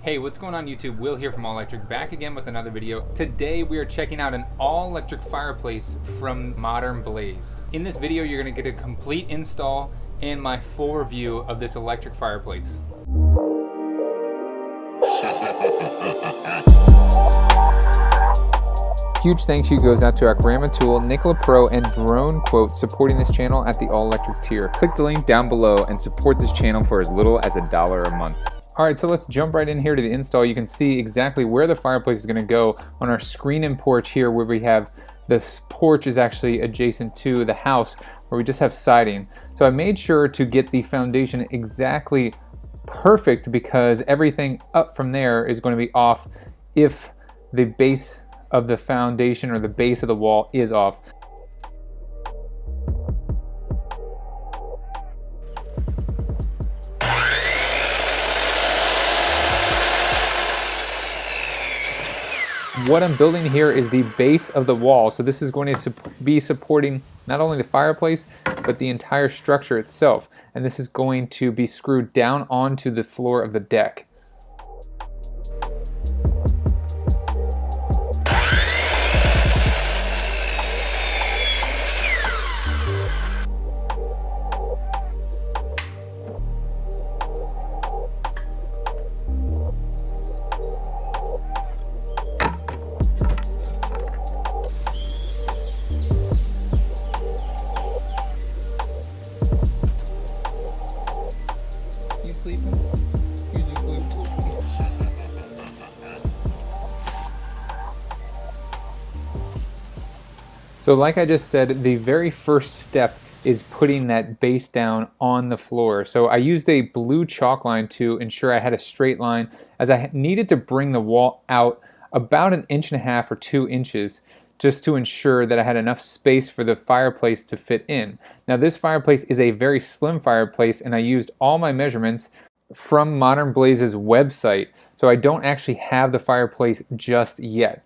Hey, what's going on YouTube? Will here from All Electric, back again with another video. Today we are checking out an all-electric fireplace from Modern Blaze. In this video you're going to get a complete install and my full review of this electric fireplace. Huge thank you goes out to Akrama Tool, Nicola Pro, and Drone Quote supporting this channel at the all-electric tier. Click the link down below and support this channel for as little as $1 a month. Alright, so let's jump right in here to the install. You can see exactly where the fireplace is going to go on our screen and porch here, where we have this porch is actually adjacent to the house where we just have siding. So I made sure to get the foundation exactly perfect because everything up from there is going to be off if the base of the foundation or the base of the wall is off. What I'm building here is the base of the wall. So this is going to be supporting not only the fireplace, but the entire structure itself. And this is going to be screwed down onto the floor of the deck. Sleeping. So like I just said, the very first step is putting that base down on the floor. So I used a blue chalk line to ensure I had a straight line, as I needed to bring the wall out about 1.5 inches or 2 inches just to ensure that I had enough space for the fireplace to fit in. Now this fireplace is a very slim fireplace, and I used all my measurements from Modern Blaze's website, so I don't actually have the fireplace just yet.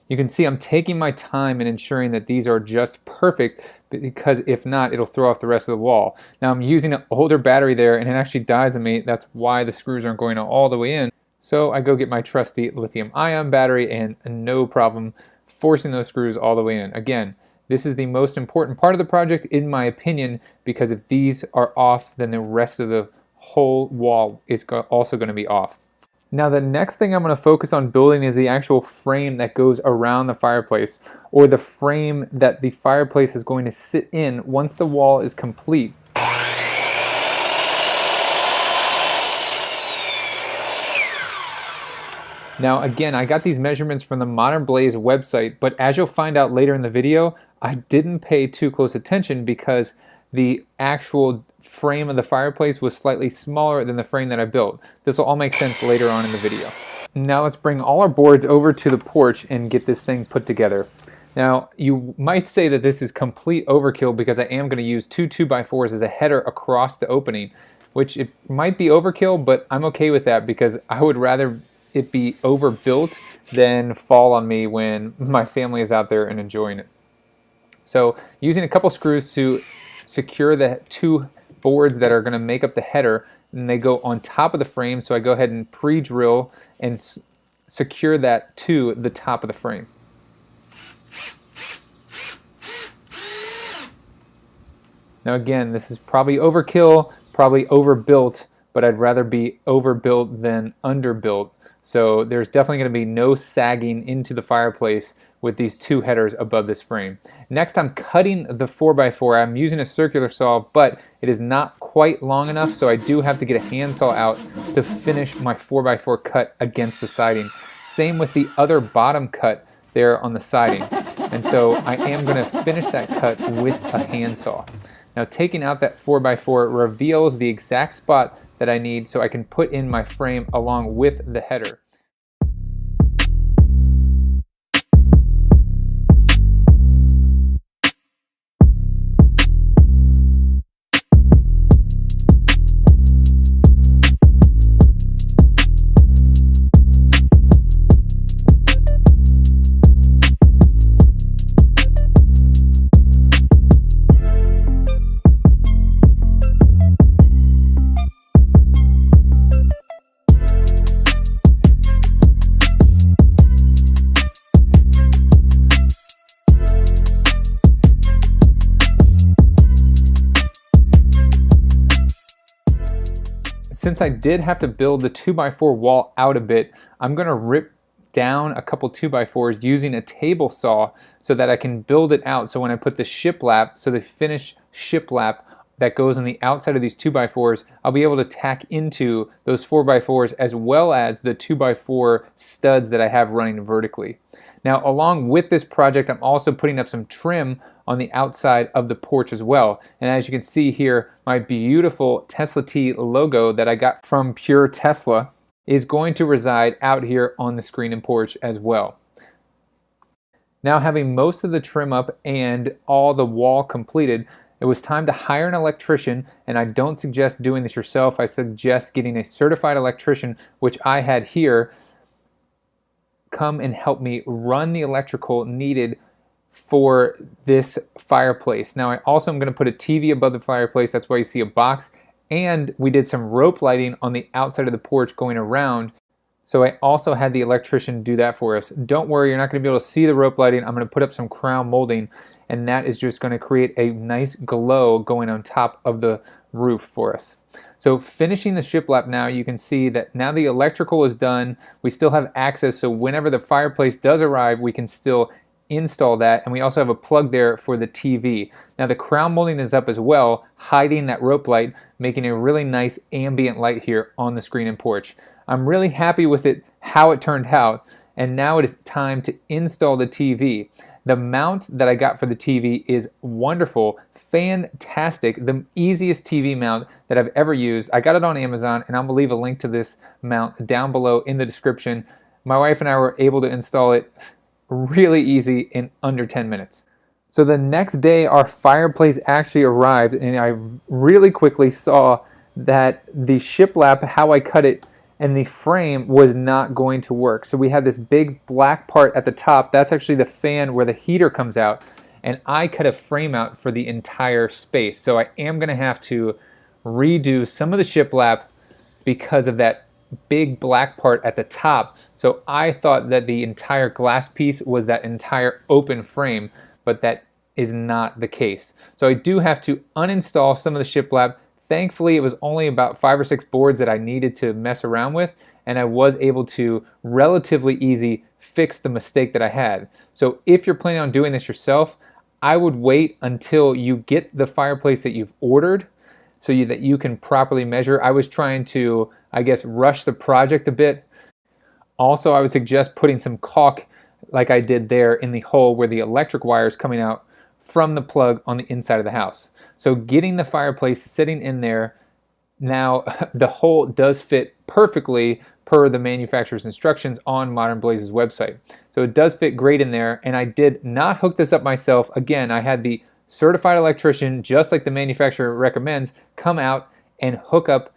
You can see I'm taking my time in ensuring that these are just perfect, because if not, it'll throw off the rest of the wall. Now I'm using an older battery there, and it actually dies on me. That's why the screws aren't going all the way in. So I go get my trusty lithium-ion battery, and no problem forcing those screws all the way in. Again, this is the most important part of the project in my opinion, because if these are off, then the rest of the whole wall is also going to be off. Now the next thing I'm going to focus on building is the actual frame that goes around the fireplace, or the frame that the fireplace is going to sit in once the wall is complete. Now again, I got these measurements from the Modern Blaze website, but as you'll find out later in the video, I didn't pay too close attention because the actual frame of the fireplace was slightly smaller than the frame that I built. This will all make sense later on in the video. Now let's bring all our boards over to the porch and get this thing put together. Now you might say that this is complete overkill because I am going to use two 2x4s as a header across the opening, which it might be overkill, but I'm okay with that because I would rather it be overbuilt than fall on me when my family is out there and enjoying it. So using a couple screws to secure the two boards that are going to make up the header, and they go on top of the frame, so I go ahead and pre-drill and secure that to the top of the frame. Now again, this is probably overkill, probably overbuilt, but I'd rather be overbuilt than underbuilt. So there's definitely going to be no sagging into the fireplace with these two headers above this frame. Next, I'm cutting the 4x4. I'm using a circular saw, but it is not quite long enough, so I do have to get a handsaw out to finish my 4x4 cut against the siding. Same with the other bottom cut there on the siding. And so I am going to finish that cut with a handsaw. Now taking out that 4x4 reveals the exact spot that I need so I can put in my frame along with the header. since I did have to build the 2x4 wall out a bit, I'm going to rip down a couple 2x4s using a table saw so that I can build it out. So when I put the shiplap, so the finished shiplap that goes on the outside of these 2x4s, I'll be able to tack into those 4x4s as well as the 2x4 studs that I have running vertically. Now, along with this project, I'm also putting up some trim on the outside of the porch as well. And as you can see here, my beautiful Tesla T logo that I got from Pure Tesla is going to reside out here on the screen and porch as well. Now, having most of the trim up and all the wall completed, it was time to hire an electrician, and I don't suggest doing this yourself. I suggest getting a certified electrician, which I had here, come and help me run the electrical needed for this fireplace. Now, I also am going to put a TV above the fireplace. That's why you see a box. And we did some rope lighting on the outside of the porch going around. So I also had the electrician do that for us. Don't worry, you're not going to be able to see the rope lighting. I'm going to put up some crown molding, and that is just going to create a nice glow going on top of the roof for us. So finishing the shiplap now, you can see that now the electrical is done. We still have access, so whenever the fireplace does arrive, we can still install that, and we also have a plug there for the TV. Now the crown molding is up as well, hiding that rope light, making a really nice ambient light here on the screen and porch. I'm really happy with it, how it turned out, and now it is time to install the TV. The mount that I got for the TV is wonderful, fantastic, the easiest TV mount that I've ever used. I got it on Amazon, and I'm going to leave a link to this mount down below in the description. My wife and I were able to install it really easy in under 10 minutes. So the next day our fireplace actually arrived, and I really quickly saw that the shiplap, how I cut it, and the frame was not going to work. So we have this big black part at the top. That's actually the fan where the heater comes out, and I cut a frame out for the entire space. So I am going to have to redo some of the shiplap because of that big black part at the top. So I thought that the entire glass piece was that entire open frame, but that is not the case. So I do have to uninstall some of the shiplap. Thankfully, it was only about 5 or 6 boards that I needed to mess around with, and I was able to relatively easy fix the mistake that I had. So if you're planning on doing this yourself, I would wait until you get the fireplace that you've ordered so that you can properly measure. I was trying to, I guess, rush the project a bit. Also, I would suggest putting some caulk like I did there in the hole where the electric wire is coming out from the plug on the inside of the house. So getting the fireplace sitting in there, now the hole does fit perfectly per the manufacturer's instructions on Modern Blaze's website. So it does fit great in there, and I did not hook this up myself. Again, I had the certified electrician, just like the manufacturer recommends, come out and hook up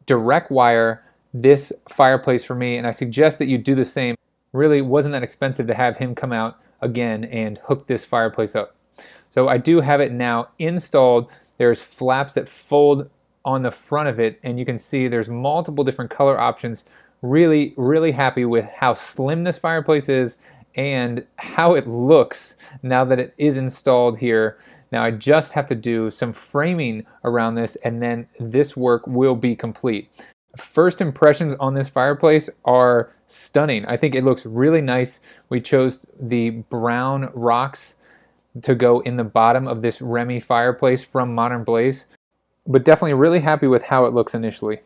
direct wire this fireplace for me, and I suggest that you do the same. Really wasn't that expensive to have him come out again and hook this fireplace up. So I do have it now installed. There's flaps that fold on the front of it, and you can see there's multiple different color options. Really, really happy with how slim this fireplace is and how it looks now that it is installed here. Now I just have to do some framing around this, and then this work will be complete. First impressions on this fireplace are stunning. I think it looks really nice. We chose the brown rocks to go in the bottom of this Remii fireplace from Modern Blaze, but definitely really happy with how it looks initially.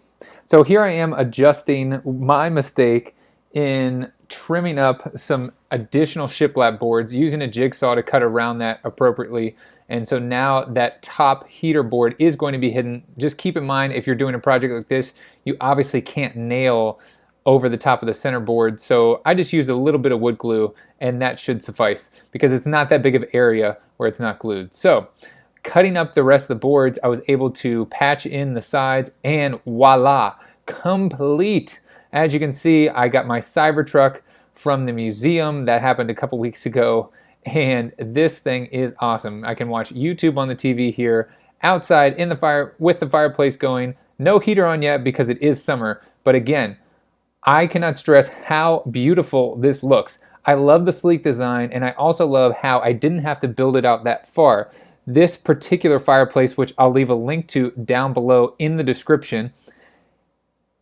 So here I am adjusting my mistake in trimming up some additional shiplap boards, using a jigsaw to cut around that appropriately. And so now that top heater board is going to be hidden. Just keep in mind, if you're doing a project like this, you obviously can't nail over the top of the center board. So I just used a little bit of wood glue, and that should suffice because it's not that big of an area where it's not glued. So cutting up the rest of the boards, I was able to patch in the sides, and voila, complete. As you can see, I got my Cybertruck from the museum. That happened a couple weeks ago, and this thing is awesome. I can watch YouTube on the TV here, outside in the fire with the fireplace going. No heater on yet because it is summer, but again, I cannot stress how beautiful this looks. I love the sleek design, and I also love how I didn't have to build it out that far. This particular fireplace, which I'll leave a link to down below in the description,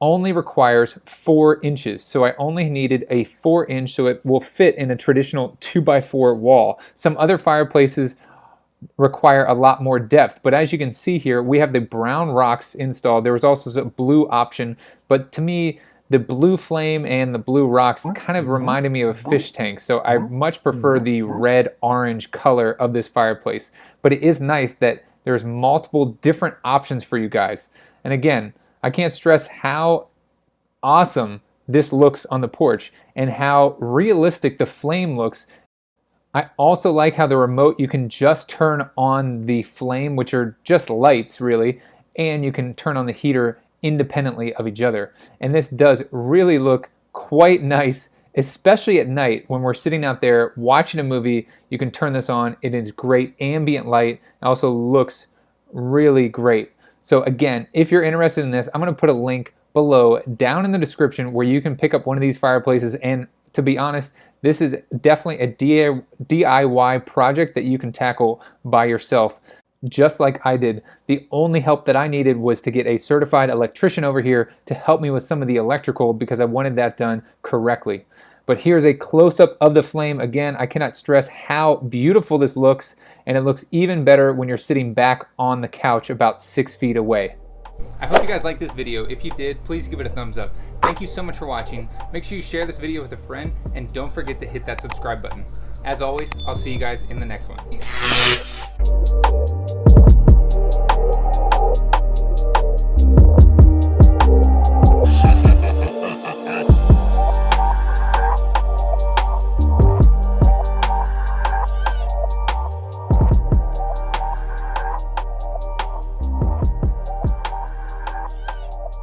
only requires 4 inches. So I only needed a 4-inch so it will fit in a traditional 2x4 wall. Some other fireplaces require a lot more depth, but as you can see here, we have the brown rocks installed. There was also a blue option, but to me, the blue flame and the blue rocks kind of reminded me of a fish tank, so I much prefer the red-orange color of this fireplace. But it is nice that there's multiple different options for you guys. And again, I can't stress how awesome this looks on the porch and how realistic the flame looks. I also like how the remote, you can just turn on the flame, which are just lights really, and you can turn on the heater independently of each other. And this does really look quite nice, especially at night when we're sitting out there watching a movie. You can turn this on. It is great ambient light. It also looks really great. So again, if you're interested in this, I'm going to put a link below down in the description where you can pick up one of these fireplaces. And to be honest, this is definitely a DIY project that you can tackle by yourself, just like I did. The only help that I needed was to get a certified electrician over here to help me with some of the electrical because I wanted that done correctly. But here's a close-up of the flame. Again, I cannot stress how beautiful this looks, and it looks even better when you're sitting back on the couch about 6 feet away. I hope you guys liked this video. If you did, please give it a thumbs up. Thank you so much for watching. Make sure you share this video with a friend, and don't forget to hit that subscribe button. As always, I'll see you guys in the next one.